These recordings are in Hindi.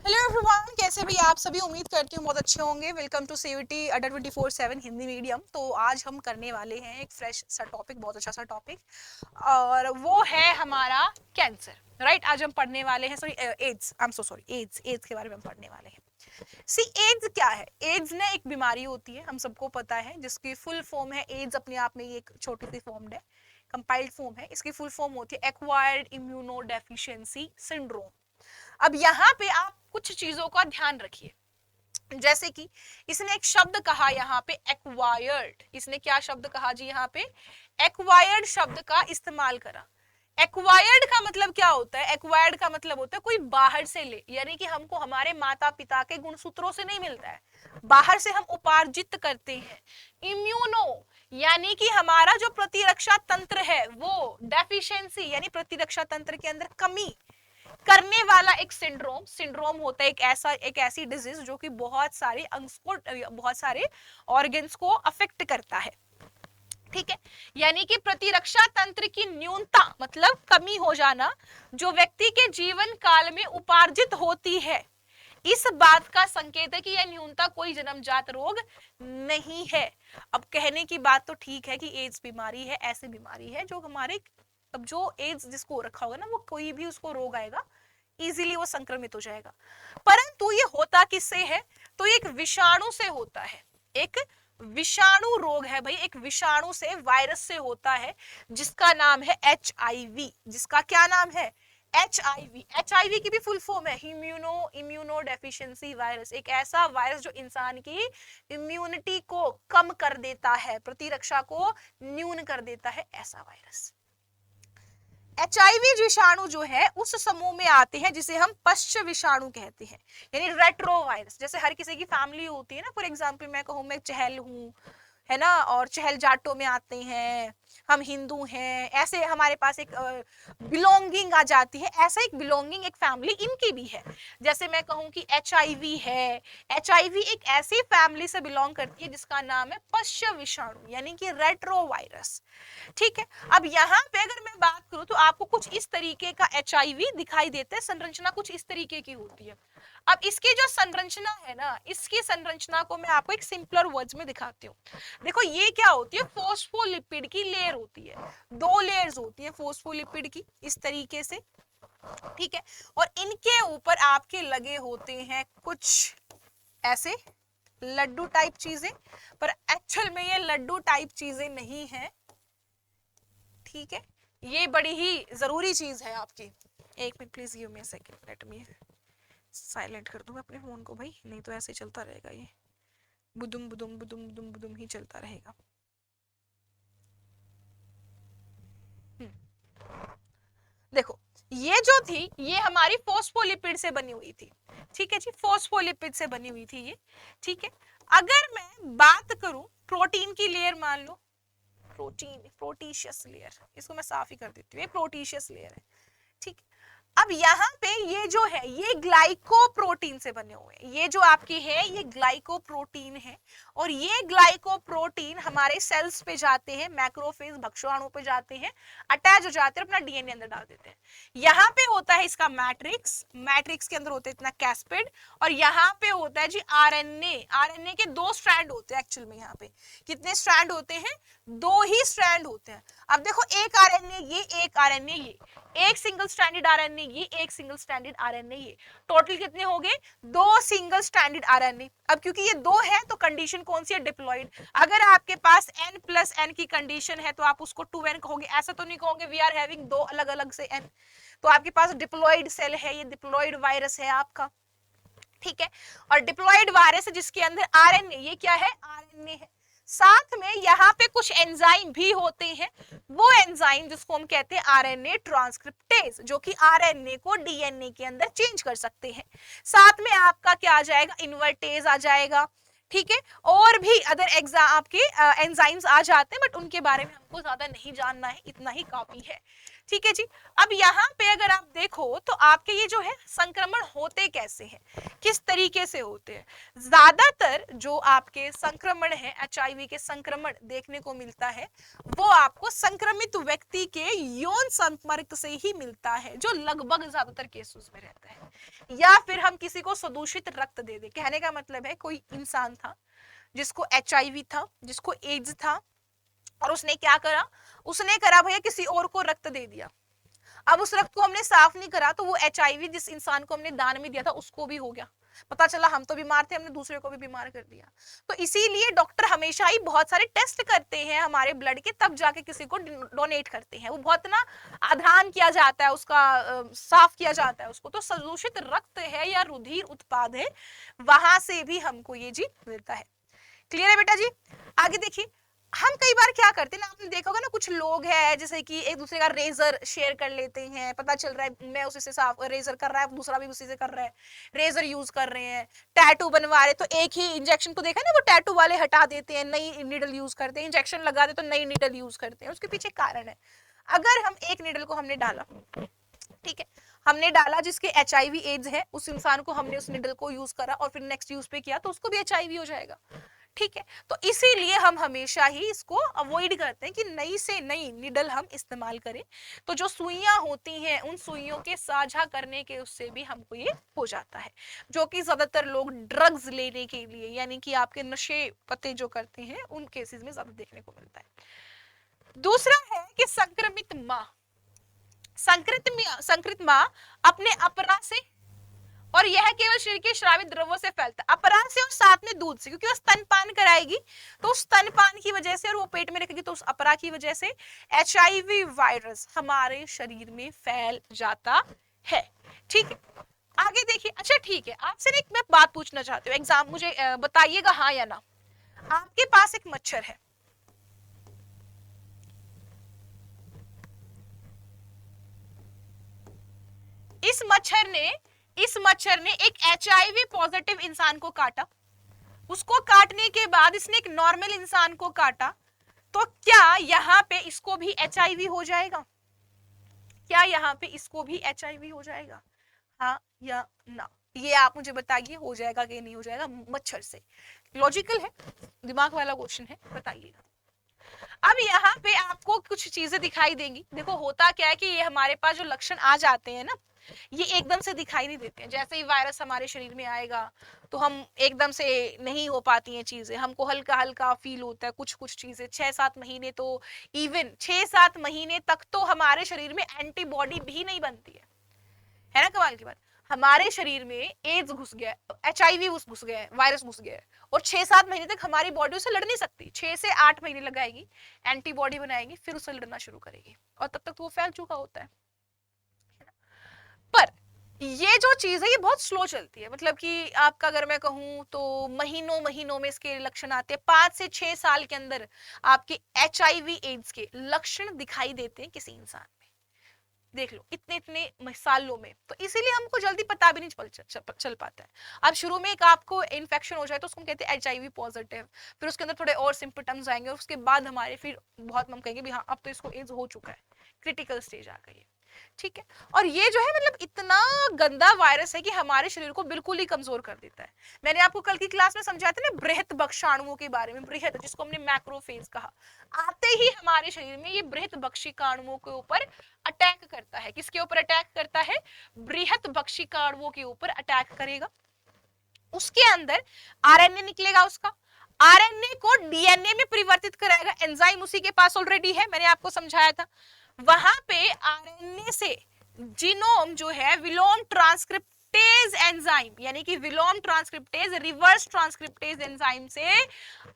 हेलो एवरीवन, कैसे भी आप सभी। उम्मीद करती हूँ बहुत अच्छे होंगे। वेलकम टू सीयूटी अड्डा 24/7 हिंदी मीडियम। तो आज हम करने वाले हैं एक फ्रेश सा टॉपिक, बहुत अच्छा सा टॉपिक, और वो है हमारा कैंसर। राइट, आज हम पढ़ने वाले हैं sorry AIDS, I am so sorry, AIDS के बारे में हम पढ़ने वाले हैं। सी एड्स क्या है? एड्स ना एक बीमारी होती है, हम सबको पता है, जिसकी फुल फॉर्म है एड्स। अपने आप में ये एक छोटी सी फॉर्म है, कंपाइल्ड फॉर्म है। इसकी फुल फॉर्म होती है एक्वायर्ड इम्यूनो डेफिशिएंसी सिंड्रोम। अब यहाँ पे आप कुछ चीजों का ध्यान रखिए, जैसे कि इसने एक शब्द कहा यहाँ पे एक्वायर्ड। इसने क्या शब्द कहा जी? यहाँ पे एक्वायर्ड शब्द का इस्तेमाल करा। एक्वायर्ड का मतलब क्या होता है? एक्वायर्ड का मतलब होता है कोई बाहर से ले, यानी कि हमको हमारे माता पिता के गुणसूत्रों से नहीं मिलता है, बाहर से हम उपार्जित करते हैं। इम्यूनो यानी कि हमारा जो प्रतिरक्षा तंत्र है वो डेफिशिएंसी यानी प्रतिरक्षा तंत्र के अंदर कमी करने वाला एक सिंड्रोम होता है। एक ऐसी डिजीज जो कि बहुत सारे अंग्स को, बहुत सारे ऑर्गन्स को अफेक्ट करता है। ठीक है, यानी कि प्रतिरक्षा तंत्र की न्यूनता मतलब कमी हो जाना, जो व्यक्ति के जीवन काल में उपार्जित होती है, इस बात का संकेत है कि यह न्यूनता कोई जन्मजात रोग नहीं है। अब कहने की बात तो ठीक है कि एड्स बीमारी है, ऐसी बीमारी है जो हमारे, अब जो एड्स जिसको रखा होगा ना, वो कोई भी उसको रोग आएगा, इजीली वो संक्रमित हो जाएगा। परंतु ये होता किससे है? तो ये एक विषाणु से होता है। एक विषाणु रोग है भाई, एक विषाणु से, वायरस से होता है, जिसका नाम है HIV। जिसका क्या नाम है? HIV। HIV की भी फुल फॉर्म है इम्यूनो डेफिशिएंसी वायरस। एक ऐसा वायरस जो इंसान की इम्यूनिटी को कम कर देता है, प्रतिरक्षा को न्यून कर देता है, ऐसा वायरस। HIV विषाणु जो है उस समूह में आते हैं जिसे हम पश्च विषाणु कहते हैं, यानी रेट्रोवायरस। जैसे हर किसी की फैमिली होती है ना, फॉर एग्जांपल मैं कहूँ मैं चहल हूँ, है ना, और चहल जाटों में आते हैं, हम हिंदू हैं, ऐसे हमारे पास एक बिलोंगिंग आ जाती है। ऐसा एक बिलोंगिंग एक फैमिली इनकी भी है। जैसे मैं कहूँ कि HIV है, HIV एक ऐसी फैमिली से बिलोंग करती है जिसका नाम है पश्च विषाणु यानी कि रेट्रोवायरस। ठीक है, अब यहाँ पे अगर मैं बात करूं तो आपको कुछ इस तरीके का HIV दिखाई देता है, संरचना कुछ इस तरीके की होती है। अब इसकी जो संरचना है ना, इसकी संरचना को मैं आपको एक सिंपलर वर्ड्स में दिखाती हूँ। देखो ये क्या होती है, फोस्फोलिपिड की लेयर होती है, 2 लेयर्स होती है फोस्फोलिपिड की, इस तरीके से। ठीक है, और इनके ऊपर आपके लगे होते हैं कुछ ऐसे लड्डू टाइप चीजें, पर एक्चुअल में ये लड्डू टाइप चीजें नहीं है। ठीक है, ये बड़ी ही जरूरी चीज है आपकी। एक minute please give me a second, let me silent कर दूं अपने फोन को भाई, नहीं तो ऐसे चलता रहेगा, ये बुदुम बुदुम बुदुम बुदुम बुदुम ही चलता रहेगा। देखो ये जो थी ये हमारी फोस्फोलिपिड से बनी हुई थी। ठीक है जी, फोस्फोलिपिड से बनी हुई थी ये। ठीक है, अगर मैं बात करूं प्रोटीन की लेयर, मान लो प्रोटीशियस लेयर, इसको मैं साफ ही कर देती हूँ, ये प्रोटीशियस लेयर है। ठीक, अब यहाँ पे ये जो है ये ग्लाइकोप्रोटीन से बने हुए हैं। ये जो आपकी है ये ग्लाइकोप्रोटीन है, और ये ग्लाइकोप्रोटीन हमारे सेल्स पे जाते हैं, मैक्रोफेज भक्षुआणु पे जाते हैं, अटैच हो जाते हैं, अपना DNA अंदर डाल देते हैं। यहाँ पे होता है इसका मैट्रिक्स, मैट्रिक्स के अंदर होता है इतना कैस्पिड, और यहाँ पे होता है जी RNA के 2 स्ट्रैंड होते हैं एक्चुअल में। यहाँ पे कितने स्ट्रैंड होते हैं? 2 ही स्ट्रैंड होते हैं। अब देखो एक RNA ये, एक RNA ये, एक सिंगल स्ट्रैंडेड RNA ये, एक सिंगल स्ट्रैंडेड RNA ये, टोटल कितने हो गए? 2 सिंगल स्ट्रैंडेड RNA। अब क्योंकि ये 2 है तो कंडीशन कौन सी है? डिप्लॉइड। अगर आपके पास N+N की कंडीशन है तो आप उसको 2N कहोगे, ऐसा तो नहीं कहोगे वी आर हैविंग 2 अलग अलग से N। तो आपके पास डिप्लॉइड सेल है, ये डिप्लॉइड वायरस है आपका। ठीक है, और डिप्लॉइड वायरस जिसके अंदर RNA, ये क्या है? RNA है। साथ में यहाँ पे कुछ एंजाइम भी होते हैं, वो एंजाइम जिसको हम कहते हैं RNA ट्रांसक्रिप्टेज, जो कि RNA को DNA के अंदर चेंज कर सकते हैं। साथ में आपका क्या आ जाएगा? इन्वर्टेज आ जाएगा। ठीक है, और भी अदर आपके एंजाइम्स आ जाते हैं, बट उनके बारे में हमको ज्यादा नहीं जानना है, इतना ही काफी है। ठीक है जी। अब यहाँ पे अगर आप देखो तो आपके ये जो है संक्रमण होते कैसे हैं, किस तरीके से होते हैं। ज्यादातर जो आपके संक्रमण है, एचआईवी के संक्रमण देखने को मिलता है वो आपको संक्रमित व्यक्ति के यौन संपर्क से ही मिलता है, जो लगभग ज्यादातर केसेस में रहता है। या फिर हम किसी को सदूषित रक्त दे दे, कहने का मतलब है कोई इंसान था जिसको एचआईवी था, जिसको एड्स था, और उसने क्या करा, उसने करा भैया किसी और को रक्त दे दिया। अब उस रक्त को हमने साफ नहीं करा तो वो एचआईवी जिस इंसान को हमने दान में दिया था उसको भी हो गया। पता चला हम तो बीमार थे, हमने दूसरे को भी बीमार कर दिया। तो इसीलिए डॉक्टर हमेशा ही बहुत सारे टेस्ट करते हैं हमारे ब्लड के, तब जाके किसी को डोनेट करते हैं। वो बहुत ना आधान किया जाता है उसका, साफ किया जाता है उसको। तो सदूषित रक्त है या रुधिर उत्पाद है, वहां से भी हमको ये जी मिलता है। क्लियर है बेटा जी। आगे देखिए, हम कई बार क्या करते हैं ना, आपने देखा होगा ना, कुछ लोग हैं जैसे कि एक दूसरे का रेजर शेयर कर लेते हैं, पता चल रहा है मैं उसी से साफ रेजर कर रहा है, दूसरा भी उसी से कर रहा है, रेजर यूज कर रहे हैं। टैटू बनवा रहे तो एक ही इंजेक्शन को देखा ना, वो टैटू वाले हटा देते हैं, नई नीडल यूज करते हैं, इंजेक्शन लगा दे तो नई नीडल यूज करते हैं। उसके पीछे कारण है, अगर हम एक नीडल को हमने डाला, ठीक है, हमने डाला जिसके एचआईवी एड्स है, उस इंसान को हमने उस नीडल को यूज करा और फिर नेक्स्ट यूज पे किया तो उसको भी एचआईवी हो जाएगा। ठीक है, तो इसीलिए हम हमेशा ही इसको अवॉइड करते हैं कि नई से नई निडल हम इस्तेमाल करें। तो जो सुइयां होती हैं उन सुइयों के साझा करने के उससे भी हमको ये हो जाता है, जो कि ज्यादातर लोग ड्रग्स लेने के लिए यानी कि आपके नशे पते जो करते हैं उन केसेस में ज्यादा देखने को मिलता है। दूसरा है कि संक्रमित मां, संक्रमित मां अपने अपरा से, और यह केवल शरीर के श्रावित द्रव्यों से फैलता है, अपराध से और साथ में दूध से, क्योंकि वो स्तनपान कराएगी तो उस स्तनपान की वजह से और वो पेट में रखेगी तो उस अपरा की वजह से एचआईवी वायरस हमारे शरीर में फैल जाता है। ठीक है, आगे देखिए। अच्छा ठीक है, आपसे एक मैं बात पूछना चाहती हूँ, एग्जाम मुझे बताइएगा हाँ या ना। आपके पास एक मच्छर है, इस मच्छर ने एक एचआईवी पॉजिटिव इंसान को काटा, उसको काटने के बाद इसने एक नॉर्मल इंसान को काटा, तो क्या यहाँ पे इसको भी एचआईवी हो जाएगा? क्या यहाँ पे इसको भी एचआईवी हो जाएगा, हाँ या ना? ये आप मुझे बताइए, हो जाएगा कि नहीं हो जाएगा मच्छर से? लॉजिकल है, दिमाग वाला क्वेश्चन है, बताइएगा। अब यहाँ पे आपको कुछ चीजें दिखाई देंगी। देखो होता क्या है कि ये हमारे पास जो लक्षण आ जाते हैं ना, ये एकदम से दिखाई नहीं देते हैं। जैसे ही वायरस हमारे शरीर में आएगा तो हम एकदम से नहीं हो पाती हैं चीजें, हमको हल्का हल्का फील होता है कुछ कुछ चीजें। 6-7 महीने तो, इवन 6-7 महीने तक तो हमारे शरीर में एंटीबॉडी भी नहीं बनती है ना। कमाल की बात, हमारे शरीर में एड्स घुस गया, एचआईवी घुस गया है, वायरस घुस गया है, और 6-7 महीने तक हमारी बॉडी उससे लड़ नहीं सकती। 6 से 8 महीने लगाएगी, एंटीबॉडी बनाएगी, फिर उससे लड़ना शुरू करेगी, और तब तक तो वो फैल चुका होता है। पर ये जो चीज है ये बहुत स्लो चलती है, मतलब कि आपका अगर मैं कहूं तो महीनों महीनों में इसके लक्षण आते हैं। 5 से 6 साल के अंदर आपके एचआईवी एड्स के लक्षण दिखाई देते हैं किसी इंसान में। देख लो इतने इतने सालों में, तो इसीलिए हमको जल्दी पता भी नहीं चल पाता है। अब शुरू में एक आपको इन्फेक्शन हो जाए तो उसको कहते हैं एचआईवी पॉजिटिव, फिर उसके अंदर थोड़े और सिम्पटम्स आएंगे, और उसके बाद हमारे फिर बहुत हम कहेंगे भी हाँ अब तो इसको एड्स हो चुका है, क्रिटिकल स्टेज आ गई है। ठीक है, और ये जो है मतलब इतना गंदा वायरस है कि हमारे शरीर को बिल्कुल ही कमजोर कर देता है। मैंने आपको कल की क्लास में समझाया था ना बृहत भक्षाणुओं के बारे में, बृहत जिसको हमने मैक्रोफेज कहा, आते ही हमारे शरीर में ये बृहत भक्षिकाणुओं के ऊपर अटैक करता है। किसके ऊपर अटैक करता है? बृहत भक्षिकाणुओं के ऊपर अटैक करेगा। उसके अंदर आरएनए निकलेगा, उसका आरएनए को डीएनए में परिवर्तित कराएगा। एंजाइम उसी के पास ऑलरेडी है, मैंने आपको समझाया था। वहां पे आरएनए से जीनोम जो है विलोम ट्रांसक्रिप्टेज एंजाइम, यानी कि विलोम ट्रांसक्रिप्टेज रिवर्स ट्रांसक्रिप्टेज एंजाइम से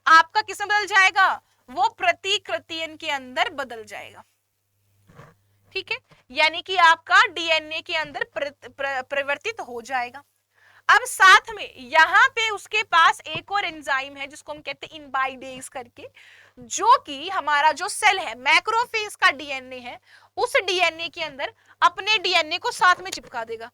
आपका किस में बदल जाएगा? वो प्रतिकृतियन के अंदर बदल जाएगा। ठीक है, यानी कि आपका डीएनए के अंदर परिवर्तित हो जाएगा। अब साथ में यहां पे उसके पास एक और एंजाइम है जिसको हम कहते हैं इनबाइडेज करके, जो कि हमारा जो सेल है मैक्रोफेज का डीएनए है, उस डीएनए के अंदर अपने डीएनए को साथ में चिपका देगा।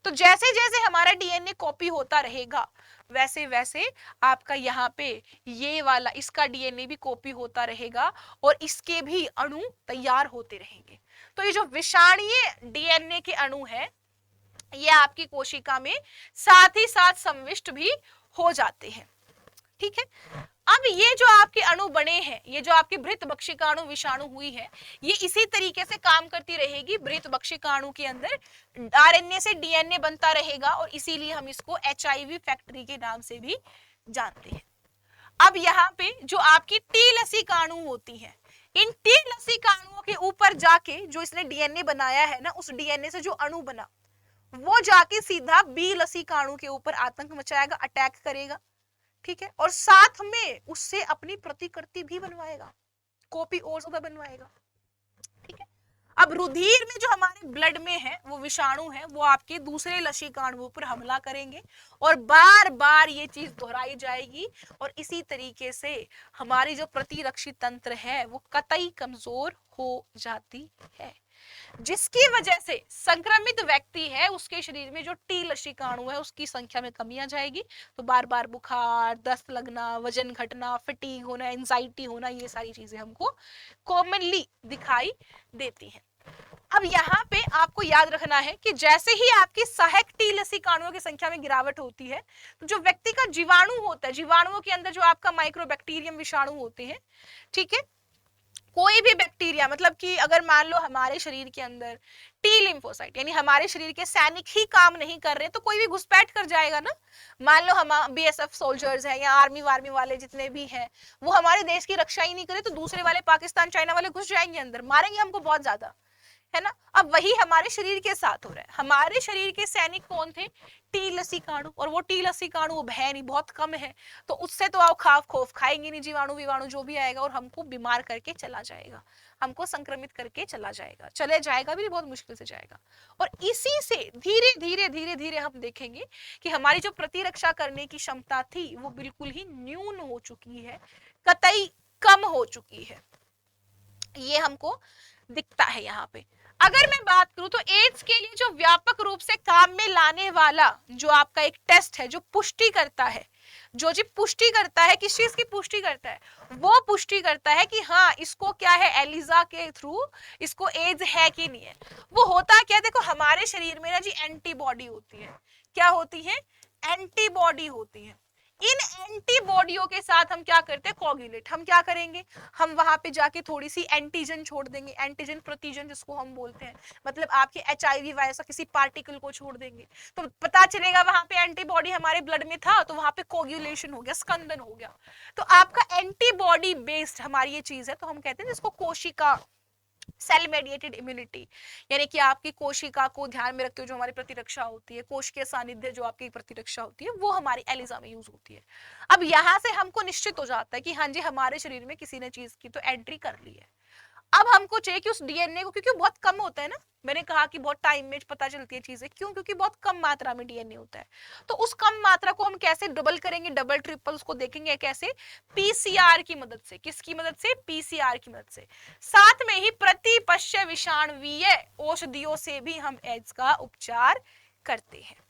तो जैसे जैसे हमारा डीएनए कॉपी होता रहेगा वैसे वैसे आपका यहाँ पे ये वाला इसका डीएनए भी कॉपी होता रहेगा और इसके भी अणु तैयार होते रहेंगे। तो ये जो विषाणीय डीएनए के अणु है ये आपकी कोशिका में साथ ही साथ संविष्ट भी हो जाते हैं। ठीक है, अब ये जो आपके अणु बने हैं, ये जो आपकी बृहत बक्षिकाणु विषाणु हुई है, ये इसी तरीके से काम करती रहेगी। बृहत बक्षिकाणु के अंदर आरएनए से डीएनए बनता रहेगा और इसीलिए हम इसको एचआईवी फैक्ट्री के नाम से भी जानते हैं। अब यहाँ पे जो आपकी टी लसिकाणु होती है, इन टी लसिकाणुओं के ऊपर जाके जो इसने डीएनए बनाया है ना, उस डीएनए से जो अणु बना वो जाके सीधा बी लसिकाणु के ऊपर आतंक मचाएगा, अटैक करेगा। ठीक है, और साथ में उससे अपनी प्रतिकृति भी बनवाएगा, कॉपी और ज्यादा बनवाएगा। ठीक है, अब रुधिर में जो हमारे ब्लड में है वो विषाणु है, वो आपके दूसरे लसिकाणुओं पर हमला करेंगे और बार बार ये चीज दोहराई जाएगी और इसी तरीके से हमारी जो प्रतिरक्षी तंत्र है वो कतई कमजोर हो जाती है, जिसकी वजह से संक्रमित व्यक्ति है उसके शरीर में जो टी लसिकाणु है उसकी संख्या में कमी आ जाएगी। तो बार बार बुखार, दस्त लगना, वजन घटना, फटीग होना, एंजाइटी होना, ये सारी चीजें हमको कॉमनली दिखाई देती हैं। अब यहाँ पे आपको याद रखना है कि जैसे ही आपकी सहायक टी लसिकाणुओं की संख्या में गिरावट होती है तो जो व्यक्ति का जीवाणु होता है, जीवाणुओं के अंदर जो आपका माइक्रोबैक्टीरियम विषाणु होते हैं, ठीक है, कोई भी बैक्टीरिया, मतलब कि अगर मान लो हमारे शरीर के अंदर टी लिम्फोसाइट यानी हमारे शरीर के सैनिक ही काम नहीं कर रहे तो कोई भी घुसपैठ कर जाएगा ना। मान लो हम बीएसएफ सोल्जर्स हैं या आर्मी वार्मी वाले जितने भी हैं वो हमारे देश की रक्षा ही नहीं करे तो दूसरे वाले पाकिस्तान चाइना वाले घुस जाएंगे अंदर, मारेंगे हमको बहुत ज्यादा, है ना। अब वही हमारे शरीर के साथ हो रहा है। हमारे शरीर के सैनिक कौन थे? टी लसिकाणु, और वो टी लसिकाणु वो है नहीं, बहुत कम है, तो उससे तो आप खाफ खोफ खाएंगे नहीं, जीवाणु विवाणु जो भी आएगा और हमको बीमार करके चला जाएगा, हमको संक्रमित करके चला जाएगा, चले जाएगा भी बहुत मुश्किल से जाएगा। और इसी से धीरे धीरे धीरे धीरे हम देखेंगे कि हमारी जो प्रतिरक्षा करने की क्षमता थी वो बिल्कुल ही न्यून हो चुकी है, कतई कम हो चुकी है, ये हमको दिखता है यहाँ पे। अगर मैं बात करूं तो एड्स के लिए जो व्यापक रूप से काम में लाने वाला जो आपका एक टेस्ट है जो पुष्टि करता है, जो जी पुष्टि करता है, किस चीज की पुष्टि करता है? वो पुष्टि करता है कि हाँ इसको क्या है, एलिजा के थ्रू इसको एड्स है कि नहीं है। वो होता क्या, देखो हमारे शरीर में ना जी एंटीबॉडी होती है। क्या होती है? एंटीबॉडी होती है। इन एंटीबॉडियों के साथ हम क्या करते हैं? कोगुलेट। हम क्या करेंगे? हम वहां पे जाके थोड़ी सी एंटीजन छोड़ देंगे, एंटीजन प्रतिजन जिसको हम बोलते हैं, मतलब आपके एचआईवी वायरस का किसी पार्टिकल को छोड़ देंगे तो पता चलेगा वहां पे एंटीबॉडी हमारे ब्लड में था, तो वहां पे कोगुलेशन हो गया, स्कंदन हो गया। तो आपका एंटीबॉडी बेस्ड हमारी ये चीज है, तो हम कहते हैं जिसको कोशिका सेल मेडिएटेड इम्यूनिटी, यानी कि आपकी कोशिका को ध्यान में रखते हुए जो हमारी प्रतिरक्षा होती है, कोश के सानिध्य जो आपकी प्रतिरक्षा होती है, वो हमारी एलिजा में यूज होती है। अब यहाँ से हमको निश्चित हो जाता है कि हाँ जी हमारे शरीर में किसी ने चीज की तो एंट्री कर ली है। अब हमको चाहिए कि उस डीएनए को, क्योंकि बहुत कम होता है ना, मैंने कहा कि बहुत टाइम में पता चलती है चीजें, क्यों? क्योंकि बहुत कम मात्रा में डीएनए होता है। तो उस कम मात्रा को हम कैसे डबल करेंगे, डबल ट्रिपल, उसको देखेंगे कैसे? पीसीआर की मदद से। किसकी मदद से? पीसीआर की मदद से। साथ में ही प्रतिपश्य विषाणुवीय औषधियों से भी हम एड्स का उपचार करते हैं।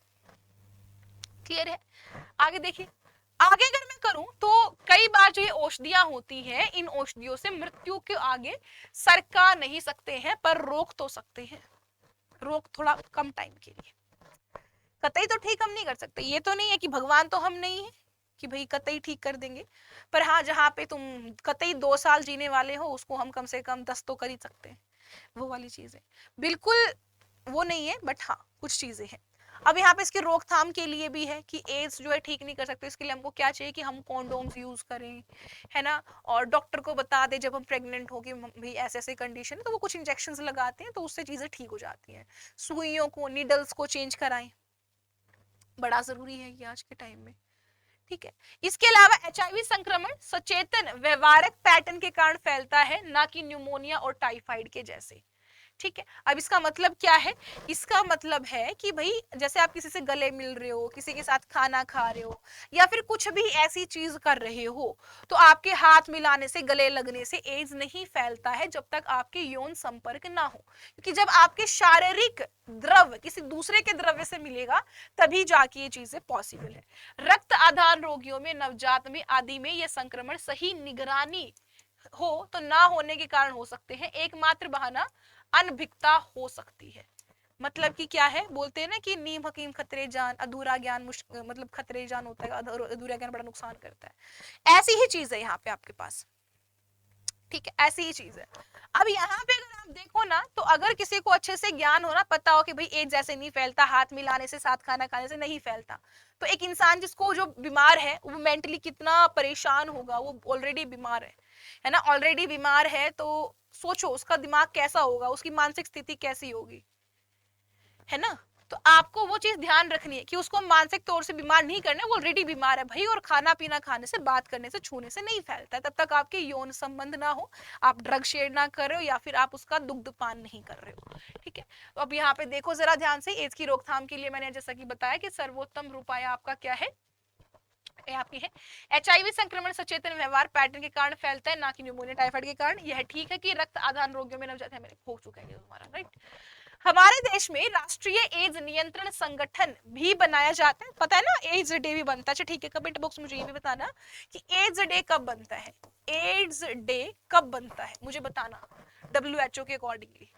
क्लियर है? आगे देखिए, आगे अगर मैं करूं तो कई बार जो ये औषधियां होती हैं, इन औषधियों से मृत्यु के आगे सरका नहीं सकते हैं पर रोक तो सकते हैं, रोक थोड़ा कम टाइम के लिए। कतई तो ठीक हम नहीं कर सकते, ये तो नहीं है कि भगवान तो हम नहीं है कि भाई कतई ठीक कर देंगे, पर हाँ जहाँ पे तुम कतई 2 साल जीने वाले हो उसको हम कम से कम 10 तो कर ही सकते हैं, वो वाली चीजें बिल्कुल वो नहीं है, बट हाँ कुछ चीजें हैं। अब यहाँ पे इसकी रोकथाम के लिए भी है कि एड्स जो है ठीक नहीं कर सकते, इसके लिए हमको क्या चाहिए कि हम कॉन्डोम्स यूज करें, है ना, और डॉक्टर को बता दे जब हम प्रेग्नेंट हो कि भाई ऐसे ऐसे कंडीशन है, तो वो कुछ इंजेक्शंस लगाते हैं तो उससे चीजें ठीक हो जाती हैं। सुइयों को, नीडल्स को चेंज कराएं, बड़ा जरूरी है ये आज के टाइम में। ठीक है, इसके अलावा एचआईवी संक्रमण सचेतन व्यवहारिक पैटर्न के कारण फैलता है, ना कि न्यूमोनिया और टाइफाइड के जैसे। ठीक है, अब इसका मतलब क्या है? इसका मतलब है कि भाई जैसे आप किसी से गले मिल रहे हो, किसी के साथ खाना खा रहे हो या फिर कुछ भी ऐसी चीज कर रहे हो, तो आपके हाथ मिलाने से, गले लगने से एड्स नहीं फैलता है जब तक आपके यौन संपर्क ना हो, क्योंकि जब आपके शारीरिक द्रव किसी दूसरे के द्रव्य से मिलेगा तभी जाके ये चीजें पॉसिबल है। रक्त आधार रोगियों में, नवजात में आदि में यह संक्रमण सही निगरानी हो तो ना होने के कारण हो सकते हैं। एकमात्र बहाना अनभिज्ञता हो सकती है। मतलब कि क्या है, बोलते हैं ना कि नीम हकीम खतरे जान, अधूरा ज्ञान मतलब खतरे जान होता है, अधूरा ज्ञान बड़ा नुकसान करता है। ऐसी ही चीज है यहाँ पे आपके पास, ठीक है, ऐसी ही चीज है। अब यहाँ पे अगर आप देखो ना, तो अगर किसी को अच्छे से ज्ञान हो ना, पता हो कि भाई एड्स ऐसे नहीं फैलता, हाथ मिलाने से, साथ खाना खाने से नहीं फैलता, तो एक इंसान जिसको जो बीमार है वो मेंटली कितना परेशान होगा, वो ऑलरेडी बीमार है ना, ऑलरेडी बीमार है, तो सोचो उसका दिमाग कैसा होगा, उसकी मानसिक स्थिति कैसी होगी, है ना। तो आपको वो चीज ध्यान रखनी है कि उसको मानसिक तौर से बीमार नहीं करना है, वो ऑलरेडी बीमार है भाई, और खाना पीना खाने से, बात करने से, छूने से नहीं फैलता है, तब तक आपके यौन संबंध ना हो, आप ड्रग शेयर ना कर रहे हो, या फिर आप उसका दुग्ध पान नहीं कर रहे हो, ठीक है। तो अब यहाँ पे देखो जरा ध्यान से, एड्स की रोकथाम के लिए मैंने जैसा कि बताया कि सर्वोत्तम उपाय आपका क्या है, आपकी है एचआईवी संक्रमण सचेतन व्यवहार पैटर्न के कारण फैलता है, ना कि न्यूमोनिया टाइफाइड के कारण। यह ठीक है कि रक्त आधान रोगियों में नवजात है, मेरे हो चुका है तुम्हारा, राइट। हमारे देश में राष्ट्रीय एड्स नियंत्रण संगठन भी बनाया जाता है, पता है ना, एड्स डे भी बनता है, ठीक है। कमेंट बॉक्स में मुझे ये भी बताना कि एड्स डे कब बनता है, एड्स डे कब बनता है मुझे बताना, WHO के अकॉर्डिंगली,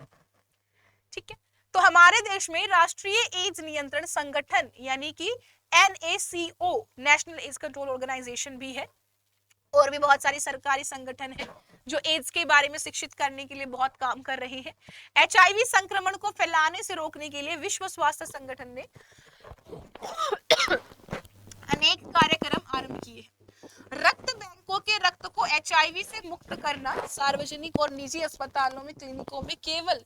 ठीक है। तो हमारे देश में राष्ट्रीय एड्स नियंत्रण संगठन यानी कि NACO, National AIDS Control Organisation भी है, और भी बहुत सारी सरकारी संगठन है जो एड्स के बारे में शिक्षित करने के लिए बहुत काम कर रहे हैं। HIV संक्रमण को फैलाने से रोकने के लिए विश्व स्वास्थ्य संगठन ने अनेक कार्यक्रम आरंभ किए। रक्त बैंकों के रक्त को HIV से मुक्त करना, सार्वजनिक और निजी अस्पतालों में, क्लिनिकों में केवल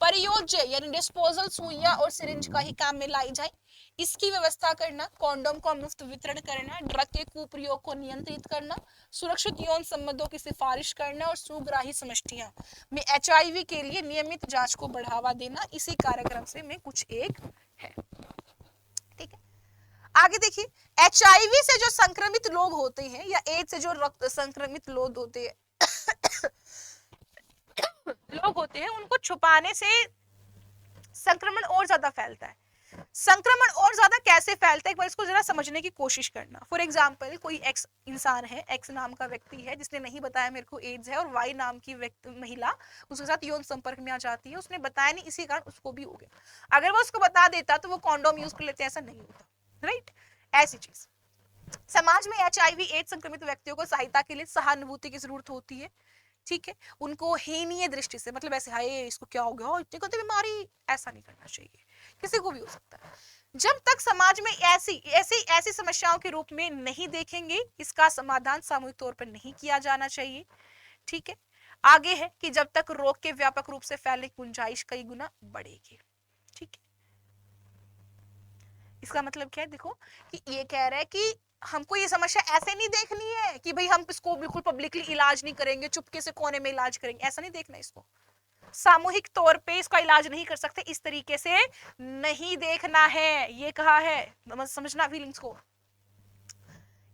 परियोज्य यानी डिस्पोजल सुइयां और सिरिंज का ही काम में लाई जाए, इसकी व्यवस्था करना, कॉन्डोम का मुफ्त वितरण करना, ड्रग के कुप्रयोग को नियंत्रित करना, सुरक्षित यौन संबंधों की सिफारिश करना और सुग्राही समष्टियां में HIV के लिए नियमित जांच को बढ़ावा देना, इसी कार्यक्रम से में कुछ एक है, ठीक है। आगे देखिए, HIV से जो संक्रमित लोग होते हैं या एड्स से जो रक्त संक्रमित लोग होते हैं उनको छुपाने से संक्रमण और ज्यादा फैलता है। संक्रमण और ज्यादा कैसे फैलता है, एक बार इसको जरा समझने की कोशिश करना। फॉर एग्जाम्पल, कोई एक्स इंसान है, एक्स नाम का व्यक्ति है, जिसने नहीं बताया मेरे को एड्स है, और वाई नाम की महिला उसके साथ यौन संपर्क में आ जाती है, उसने बताया नहीं, इसी कारण उसको भी हो गया। अगर वो उसको बता देता तो वो कॉन्डोम यूज कर लेते, ऐसा नहीं होता, राइट। ऐसी चीज, समाज में HIV एड्स संक्रमित व्यक्तियों को सहायता के लिए सहानुभूति की जरूरत होती है, ठीक है। उनको हीनीय दृष्टि से, मतलब ऐसे हाय इसको क्या हो गया, इतनी गंदी बीमारी, ऐसा नहीं करना चाहिए, किसी को भी हो सकता है। जब तक समाज में ऐसी समस्याओं के रूप में नहीं देखेंगे, इसका समाधान सामूहिक तौर पर नहीं किया जाना चाहिए, ठीक है। आगे है कि जब तक रोग के व्यापक रूप से फैलने की गुंजाइश कई गुना बढ़ेगी, ठीक है। इसका मतलब क्या है, देखो कि ये कह रहा है कि हमको ये समस्या ऐसे नहीं देखनी है कि भाई हम इसको बिल्कुल पब्लिकली इलाज नहीं करेंगे, चुपके से कोने में इलाज करेंगे, ऐसा नहीं देखना इसको। सामूहिक तौर पे इसका इलाज नहीं कर सकते, इस तरीके से नहीं देखना है, ये कहा है, समझना फीलिंग्स को।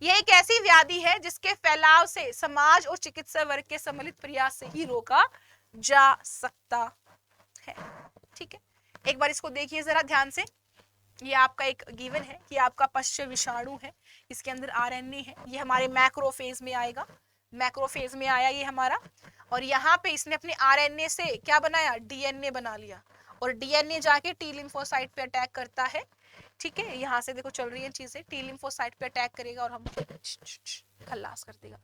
यह एक ऐसी व्याधि है जिसके फैलाव से समाज और चिकित्सा वर्ग के सम्मिलित प्रयास से ही रोका जा सकता है, ठीक है। एक बार इसको देखिए जरा ध्यान से, ये आपका एक गिवन है कि आपका पश्च विषाणु है, इसके अंदर RNA है, ये हमारे मैक्रोफेज में आएगा, मैक्रोफेज में आया ये हमारा, और यहाँ पे इसने अपने RNA से क्या बनाया, DNA बना लिया, और DNA जाके T लिम्फोसाइट पे अटैक करता है, ठीक है। यहाँ से देखो चल रही है चीजें, T लिम्फोसाइट पे अटैक करेगा और हम खल्लास कर देगा।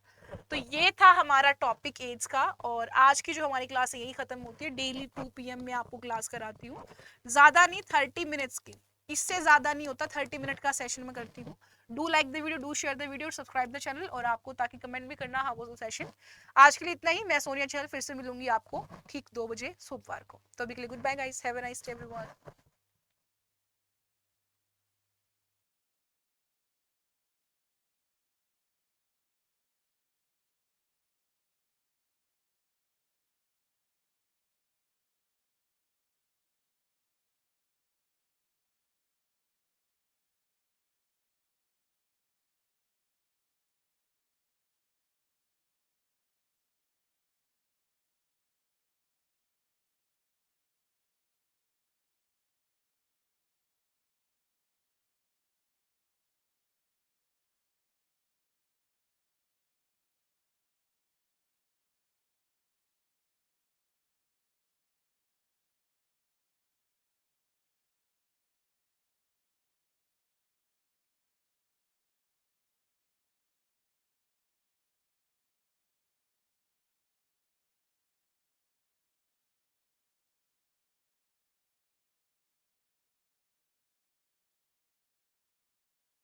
तो ये था हमारा टॉपिक एड्स का, और आज की जो हमारी क्लास है यही खत्म होती है। डेली 2 PM में आपको क्लास कराती हूँ, ज्यादा नहीं, 30 मिनट्स की, इससे ज्यादा नहीं होता, 30 मिनट का सेशन में करती हूँ। Do like the video, do share the video, subscribe the channel, और आपको ताकि कमेंट भी करना हाउ वाज द सेशन। आज के लिए इतना ही, मैं सोनिया चहल फिर से मिलूंगी आपको ठीक 2 बजे सोमवार को। तो अभी के लिए goodbye guys, have a nice day everyone.